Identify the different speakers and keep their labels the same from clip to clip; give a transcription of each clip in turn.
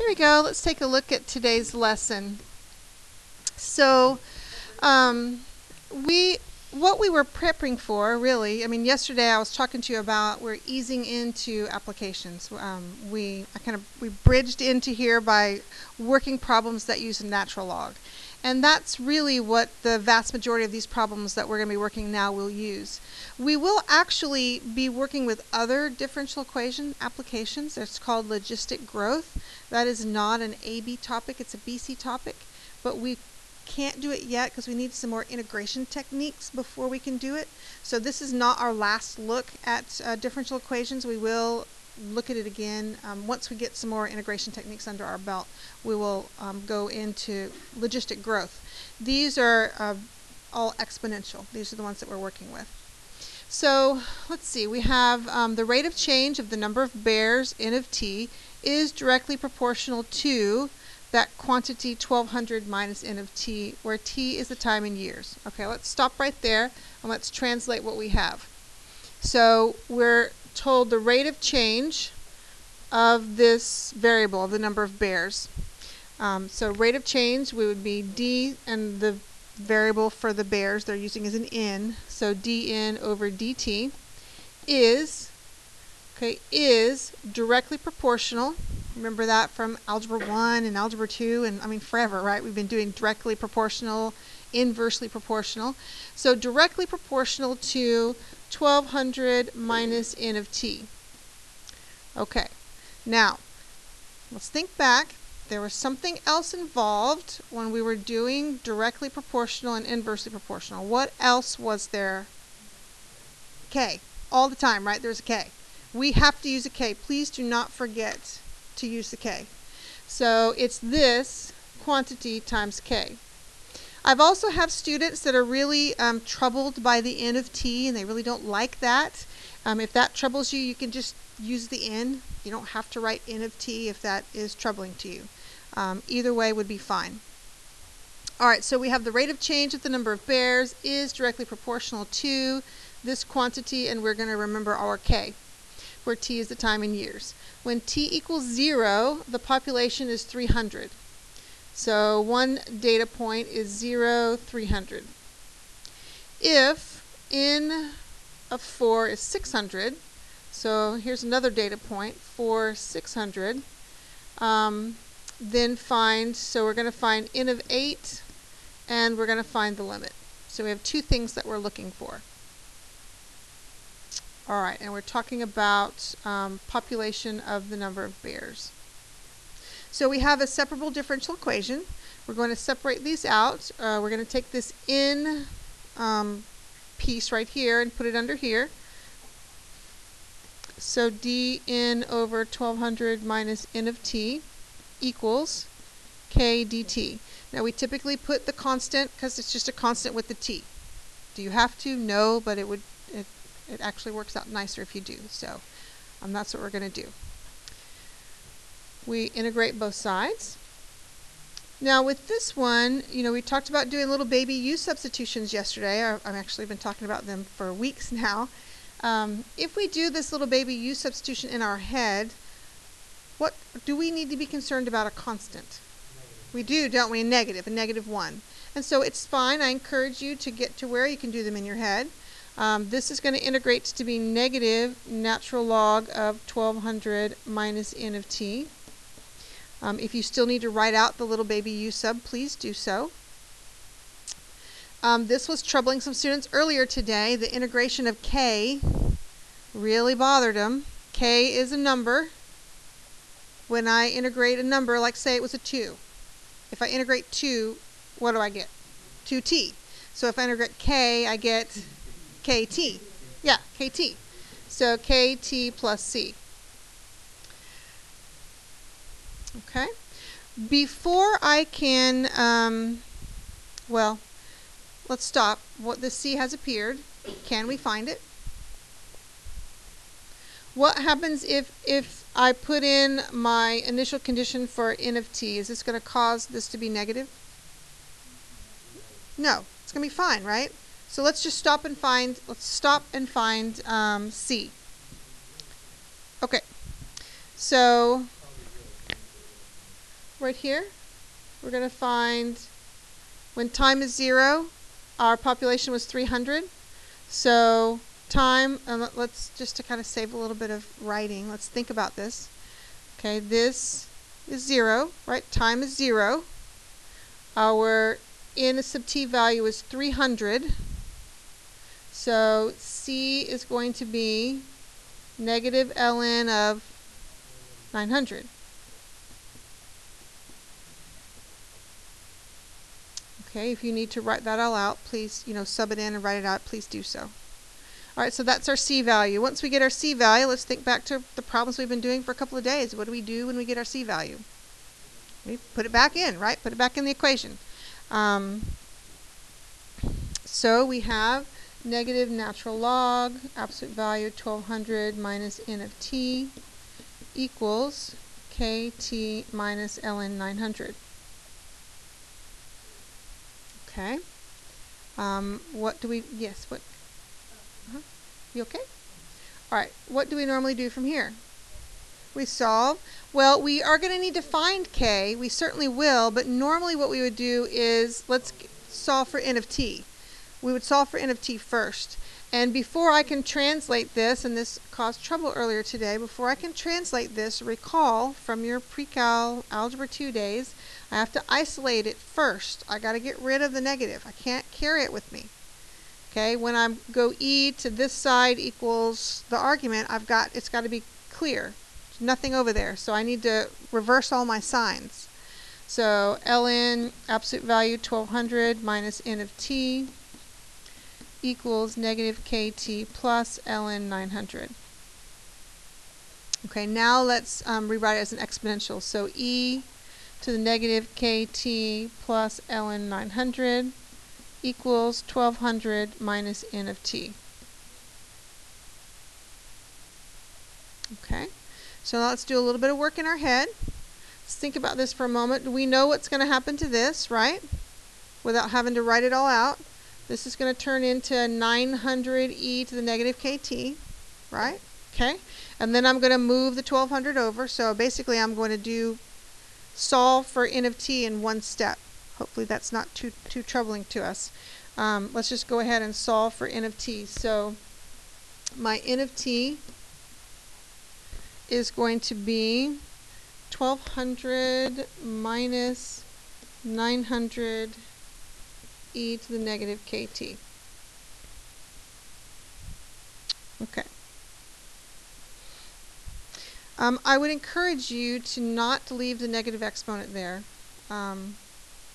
Speaker 1: Here we go. Let's take a look at today's lesson. So, what we were prepping for, really, yesterday I was talking to you about we're easing into applications. We bridged into here by working problems that use a natural log. And that's really what the vast majority of these problems that we're going to be working now will use. We will actually be working with other differential equation applications. It's called logistic growth. That is not an AB topic, it's a BC topic. But we can't do it yet because we need some more integration techniques before we can do it. So this is not our last look at differential equations. We will look at it again. Once we get some more integration techniques under our belt, we will go into logistic growth. These are all exponential. These are the ones that we're working with. So let's see. We have the rate of change of the number of bears n of t is directly proportional to that quantity 1200 minus n of t, where t is the time in years. Okay, let's stop right there and let's translate what we have. So we're told the rate of change of this variable, of the number of bears. So rate of change, we would be d, and the variable for the bears they're using is an n, so dn over dt is directly proportional. Remember that from Algebra 1 and Algebra 2, and forever, right? We've been doing directly proportional, inversely proportional. So directly proportional to 1200 minus n of t. Okay, now let's think back. There was something else involved when we were doing directly proportional and inversely proportional. What else was there? K. All the time, right? There's a K. We have to use a K. Please do not forget to use the K. So it's this quantity times K. I've also have students that are really troubled by the n of t, and they really don't like that. If that troubles you, you can just use the n. You don't have to write n of t if that is troubling to you. Either way would be fine. Alright, so we have the rate of change of the number of bears is directly proportional to this quantity, and we're going to remember our K, where t is the time in years. When t equals 0, the population is 300. So one data point is 0, 300. If n of 4 is 600, so here's another data point, 4, 600, then we're going to find n of 8, and we're going to find the limit. So we have two things that we're looking for. All right, and we're talking about population of the number of bears. So we have a separable differential equation. We're going to separate these out. We're going to take this n piece right here and put it under here. So dn over 1200 minus n of t equals k dt. Now we typically put the constant because it's just a constant with the t. Do you have to? No, but it actually works out nicer if you do. So that's what we're going to do. We integrate both sides. Now with this one, we talked about doing little baby u substitutions yesterday. I've actually been talking about them for weeks now. If we do this little baby u substitution in our head, what do we need to be concerned about? A constant. We do, don't we? A negative 1. And so it's fine. I encourage you to get to where you can do them in your head. This is going to integrate to be negative natural log of 1200 minus n of t. If you still need to write out the little baby u sub, please do so. This was troubling some students earlier today. The integration of k really bothered them. K is a number. When I integrate a number, like say it was a 2. If I integrate 2, what do I get? 2t. So if I integrate k, I get kt. Yeah, kt. So kt plus c. Okay. Before I can, let's stop. The c has appeared. Can we find it? What happens if I put in my initial condition for n of t? Is this going to cause this to be negative? No, it's going to be fine, right? So let's just stop and find c. Okay. So right here. We're going to find when time is 0, our population was 300. So time, and let's just to kind of save a little bit of writing, let's think about this. Okay, this is 0, right? Time is 0. Our n sub t value is 300. So C is going to be negative ln of 900. Okay, if you need to write that all out, please, sub it in and write it out. Please do so. All right, so that's our C value. Once we get our C value, let's think back to the problems we've been doing for a couple of days. What do we do when we get our C value? We put it back in, right? Put it back in the equation. So we have negative natural log, absolute value 1200 minus n of t equals kt minus ln 900. Okay. What do we, yes, what? You okay? All right, what do we normally do from here? We solve. Well, we are going to need to find k. We certainly will, but normally what we would do is, let's solve for n of t. We would solve for n of t first. And before I can translate this, and this caused trouble earlier today, before I can translate this, recall from your pre-cal algebra 2 days, I have to isolate it first. I got to get rid of the negative. I can't carry it with me. Okay, when I go e to this side equals the argument, it's got to be clear. There's nothing over there. So I need to reverse all my signs. So ln absolute value 1200 minus n of t equals negative kt plus ln 900. Okay, now let's rewrite it as an exponential. So e to the negative kt plus ln 900 equals 1200 minus n of t. Okay, so let's do a little bit of work in our head. Let's think about this for a moment. We know what's going to happen to this, right? Without having to write it all out. This is going to turn into 900 e to the negative kt, right? Okay, and then I'm going to move the 1200 over. So basically I'm going to solve for n of t in one step. Hopefully that's not too troubling to us. Let's just go ahead and solve for n of t. So my n of t is going to be 1200 minus 900 e to the negative kt. Okay. I would encourage you to not leave the negative exponent there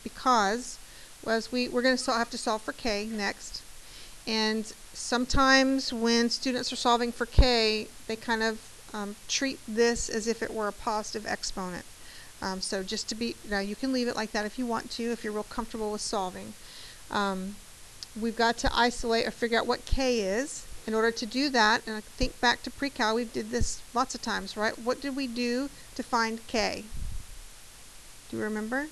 Speaker 1: because we're going to have to solve for k next. And sometimes when students are solving for k, they kind of treat this as if it were a positive exponent. So just to be, now you can leave it like that if you want to, if you're real comfortable with solving. We've got to isolate or figure out what k is. In order to do that, and I think back to pre-cal, we did this lots of times, right? What did we do to find k? Do you remember?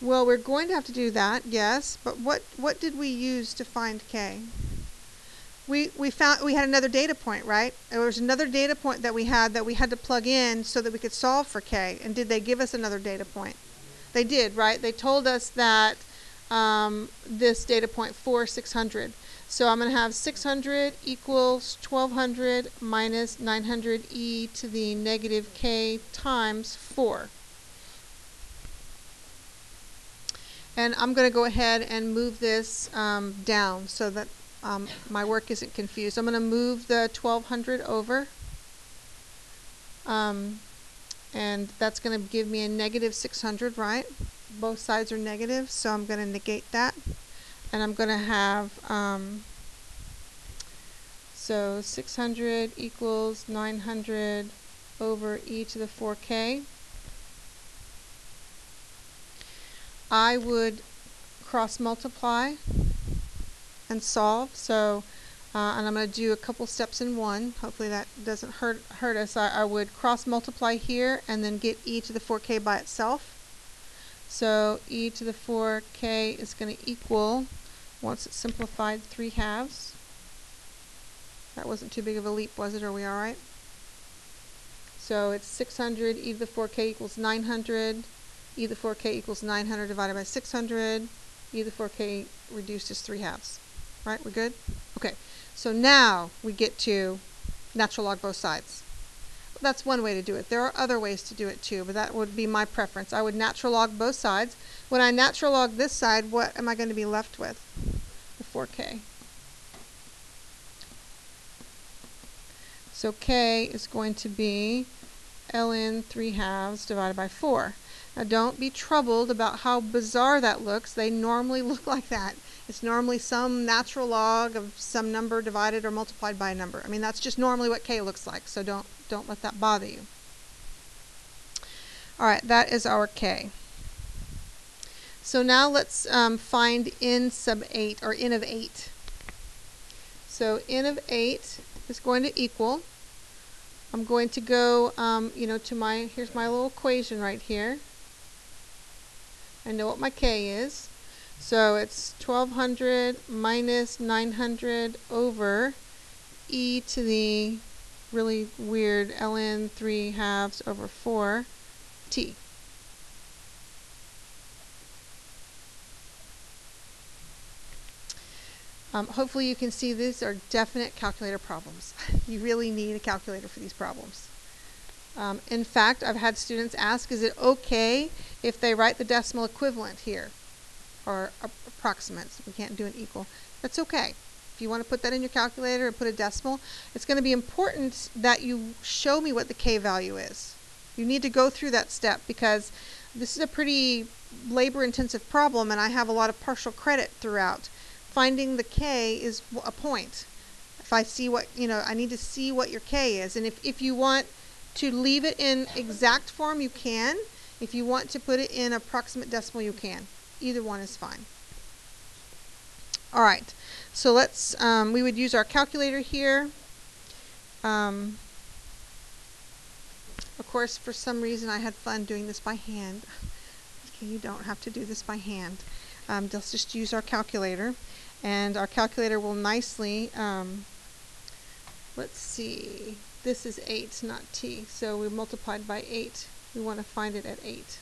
Speaker 1: Well, we're going to have to do that, yes, but what did we use to find k? We had another data point, right? There was another data point that we had to plug in so that we could solve for k. And did they give us another data point? They did, right? They told us that this data point 600. So I'm going to have 600 equals 1200 minus 900 e to the negative k times 4. And I'm going to go ahead and move this down so that my work isn't confused. I'm going to move the 1200 over. And that's going to give me a negative 600, right? Both sides are negative, so I'm going to negate that. And I'm going to have, so 600 equals 900 over e to the 4k. I would cross multiply and solve. So, and I'm going to do a couple steps in one. Hopefully that doesn't hurt us. I would cross multiply here and then get e to the 4k by itself. So e to the 4k is going to equal, once it's simplified, 3/2. That wasn't too big of a leap, was it? Are we all right? So So it's 600 e to the 4k equals 900. E to the 4k equals 900 divided by 600. E to the 4k reduced is 3/2. Right, we're good? Okay, so now we get to natural log both sides. That's one way to do it. There are other ways to do it too, but that would be my preference. I would natural log both sides. When I natural log this side, what am I going to be left with? The 4k. So k is going to be ln 3/2 divided by 4. Now don't be troubled about how bizarre that looks. They normally look like that. It's normally some natural log of some number divided or multiplied by a number. I mean, that's just normally what k looks like, so don't let that bother you. All right, that is our k. So now let's find n sub 8, or n of 8. So n of 8 is going to equal, I'm going to go, to my, here's my little equation right here. I know what my k is. So it's 1200 minus 900 over e to the really weird ln 3/2 over 4t. Hopefully you can see these are definite calculator problems. You really need a calculator for these problems. In fact, I've had students ask, is it okay if they write the decimal equivalent here? Or approximates. We can't do an equal. That's okay. If you want to put that in your calculator and put a decimal, it's going to be important that you show me what the k value is. You need to go through that step because this is a pretty labor-intensive problem and I have a lot of partial credit throughout. Finding the k is a point. If I see what, I need to see what your k is. And if you want to leave it in exact form, you can. If you want to put it in approximate decimal, you can. Either one is fine. All right, so let's, we would use our calculator here. Of course, for some reason, I had fun doing this by hand. Okay, you don't have to do this by hand. Let's just use our calculator. And our calculator will nicely, let's see, this is 8, not t. So we multiplied by 8. We want to find it at 8.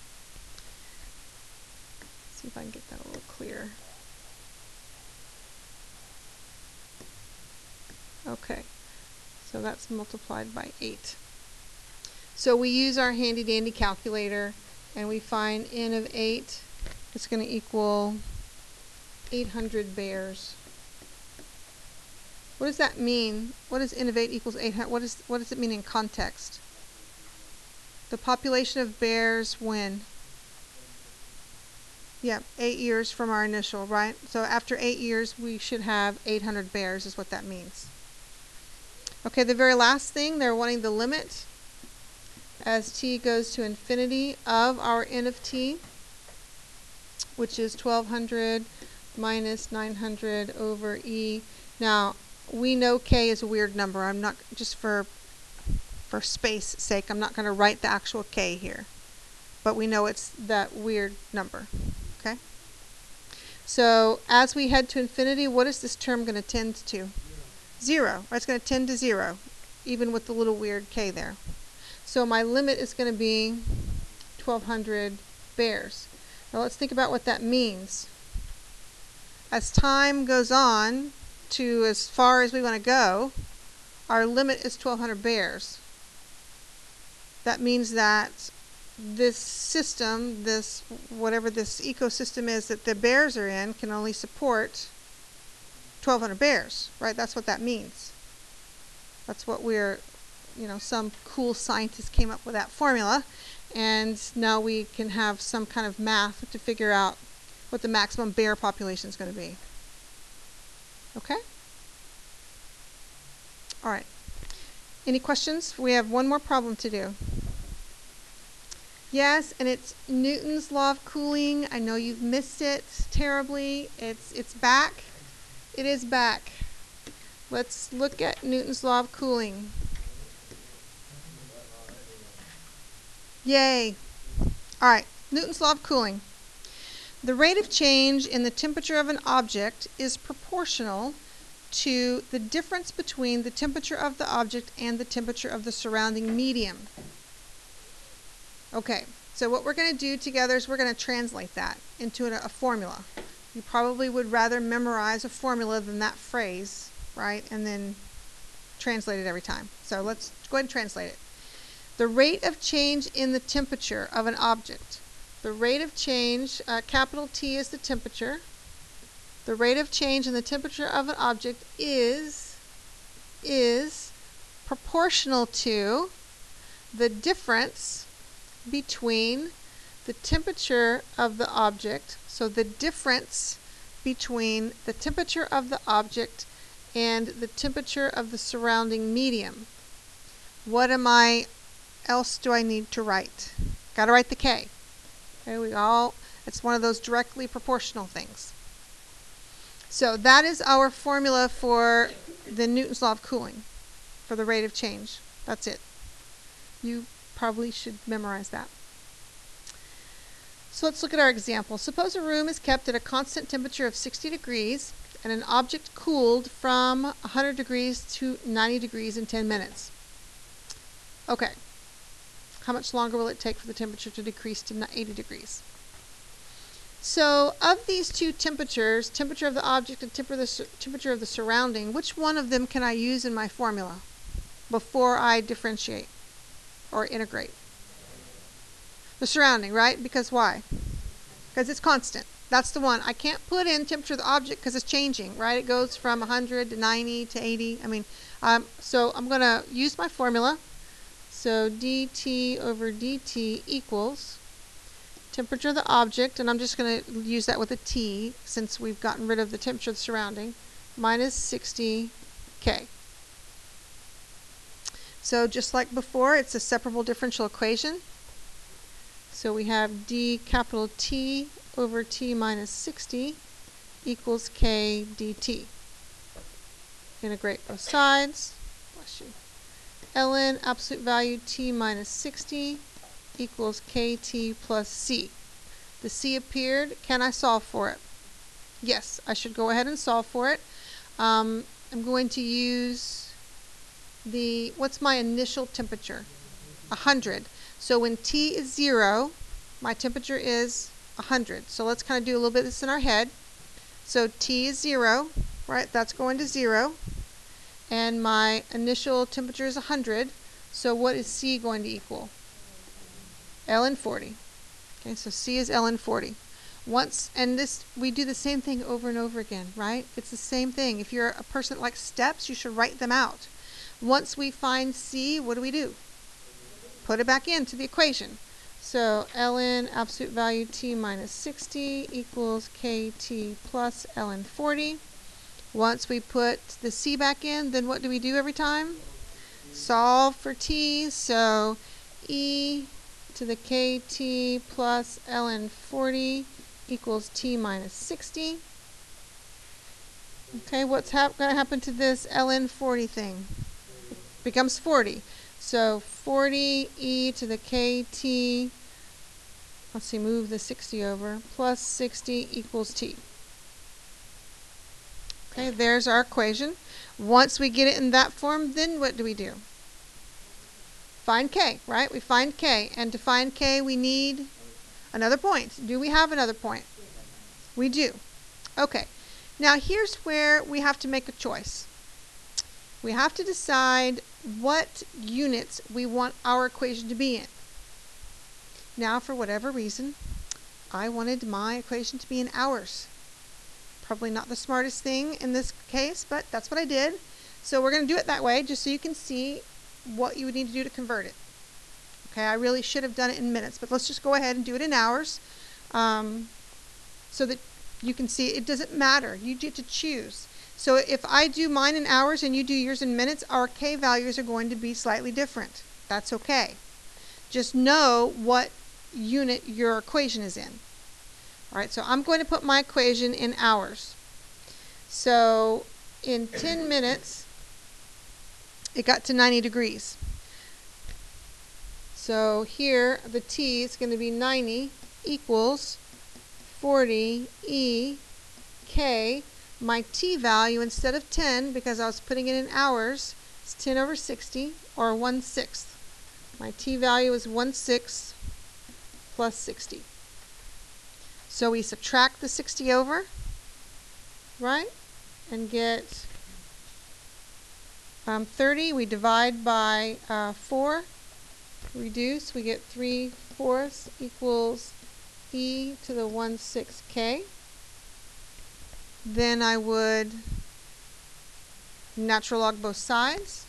Speaker 1: See if I can get that a little clearer. Okay, so that's multiplied by 8. So we use our handy dandy calculator and we find n of 8. It's going to equal 800 bears. What does that mean? What does n of 8 equals 800? What does it mean in context? The population of bears when? Yeah, 8 years from our initial, right? So after 8 years, we should have 800 bears is what that means. Okay, the very last thing, they're wanting the limit as t goes to infinity of our n of t, which is 1200 minus 900 over e. Now, we know k is a weird number. I'm not, just for space sake, I'm not going to write the actual k here. But we know it's that weird number. Okay? So as we head to infinity, what is this term going to tend to? 0. Or it's going to tend to 0, even with the little weird k there. So my limit is going to be 1200 bears. Now let's think about what that means. As time goes on to as far as we want to go, our limit is 1200 bears. That means that this system, this whatever this ecosystem is that the bears are in, can only support 1200 bears, right? That's what that means. That's what we're, some cool scientist came up with that formula, and now we can have some kind of math to figure out what the maximum bear population is going to be. Okay? All right. Any questions? We have one more problem to do. Yes, and it's Newton's law of cooling. I know you've missed it terribly. It's back. It is back. Let's look at Newton's law of cooling. Yay. All right, Newton's law of cooling. The rate of change in the temperature of an object is proportional to the difference between the temperature of the object and the temperature of the surrounding medium. Okay, so what we're going to do together is we're going to translate that into a formula. You probably would rather memorize a formula than that phrase, right? And then translate it every time. So let's go ahead and translate it. The rate of change in the temperature of an object. The rate of change, capital T is the temperature. The rate of change in the temperature of an object is proportional to the difference between the temperature of the object, so the difference between the temperature of the object and the temperature of the surrounding medium. What else do I need to write? Got to write the K. Okay, it's one of those directly proportional things. So that is our formula for the Newton's law of cooling, for the rate of change. That's it. You probably should memorize that. So let's look at our example. Suppose a room is kept at a constant temperature of 60 degrees and an object cooled from 100 degrees to 90 degrees in 10 minutes. Okay. How much longer will it take for the temperature to decrease to 80 degrees? So of these two temperatures, temperature of the object and temperature of the surrounding, which one of them can I use in my formula before I differentiate or integrate? The surrounding, right? Because why? Because it's constant. That's the one. I can't put in temperature of the object because it's changing, right? It goes from 100 to 90 to 80. So I'm going to use my formula. So dt over dt equals temperature of the object, and I'm just going to use that with a T since we've gotten rid of the temperature of the surrounding, minus 60K. So just like before, it's a separable differential equation. So we have d capital T over T minus 60 equals K dt. Integrate both sides. Bless you. ln absolute value T minus 60 equals KT plus C. The C appeared. Can I solve for it? Yes, I should go ahead and solve for it. I'm going to use what's my initial temperature? 100. So when T is 0, my temperature is 100. So let's kind of do a little bit of this in our head. So T is 0, right? That's going to 0. And my initial temperature is 100. So what is C going to equal? ln 40. Okay, so C is ln 40. We do the same thing over and over again, right? It's the same thing. If you're a person that likes steps, you should write them out. Once we find C, what do? Put it back into the equation. So ln absolute value T minus 60 equals KT plus ln 40. Once we put the C back in, then what do we do every time? Solve for T. So E to the KT plus ln 40 equals T minus 60. Okay, what's going to happen to this ln 40 thing? It becomes 40. So 40 e to the KT, let's see, move the 60 over, plus 60 equals T. Okay, there's our equation. Once we get it in that form, then what do? Find K, right? We find K. And to find K, we need another point. Do we have another point? We do. Okay. Now here's where we have to make a choice. We have to decide what units we want our equation to be in. Now, for whatever reason, I wanted my equation to be in hours. Probably not the smartest thing in this case, but that's what I did. So we're going to do it that way just so you can see what you would need to do to convert it. Okay, I really should have done it in minutes, but let's just go ahead and do it in hours so that you can see it doesn't matter. You get to choose. So if I do mine in hours and you do yours in minutes, our K values are going to be slightly different. That's okay. Just know what unit your equation is in. All right, so I'm going to put my equation in hours. So in 10 minutes, it got to 90 degrees. So here, the T is going to be 90 equals 40 E K. My T value, instead of 10, because I was putting it in hours, is 10 over 60, or 1/6. My T value is 1/6 plus 60. So we subtract the 60 over, right, and get 30. We divide by 4, reduce, we get 3/4 equals e to the 1/6k. Then I would natural log both sides.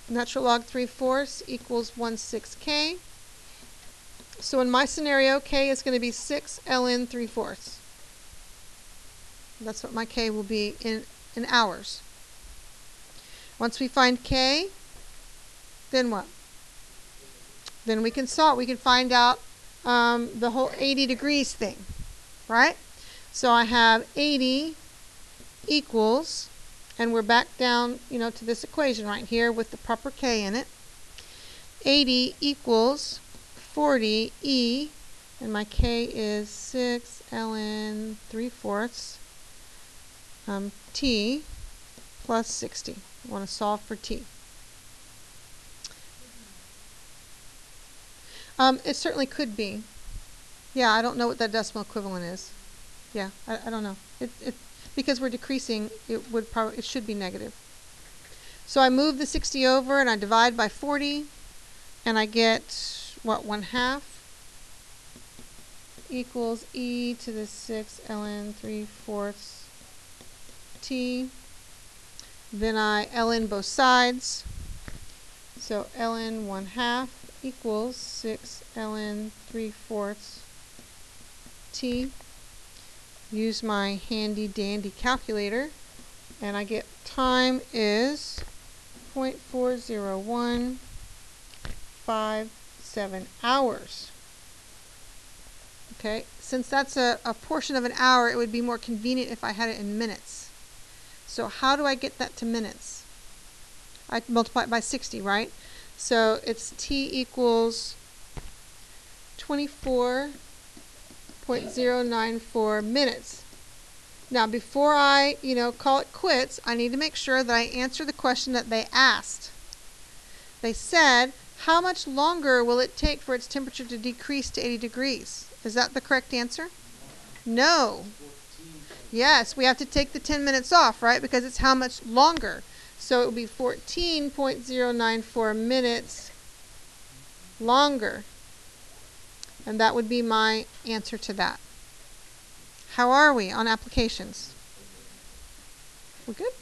Speaker 1: Natural log 3/4 equals 1/6k. So in my scenario, k is going to be 6 ln 3/4. That's what my k will be in hours. Once we find k, then what? Then we can solve. We can find out the whole 80 degrees thing, right? So I have 80 equals, and we're back down, to this equation right here with the proper k in it. 80 equals 40e, and my k is 6 ln 3/4 t plus 60. I want to solve for t. It certainly could be. Yeah, I don't know what that decimal equivalent is. Yeah, I don't know. Because we're decreasing, it should be negative. So I move the 60 over and I divide by 40, and I get what, 1/2 equals e to the 6 ln 3/4 t. Then I ln both sides. So ln 1/2 equals 6 ln 3/4 t. Use my handy dandy calculator, and I get time is 0.40157 hours. Okay, since that's a portion of an hour, it would be more convenient if I had it in minutes. So how do I get that to minutes? I multiply it by 60, right? So it's t equals 24.094 minutes. Now before I, call it quits, I need to make sure that I answer the question that they asked. They said, how much longer will it take for its temperature to decrease to 80 degrees? Is that the correct answer? No. Yes, we have to take the 10 minutes off, right? Because it's how much longer. So it would be 14.094 minutes longer. And that would be my answer to that. How are we on applications? We're good?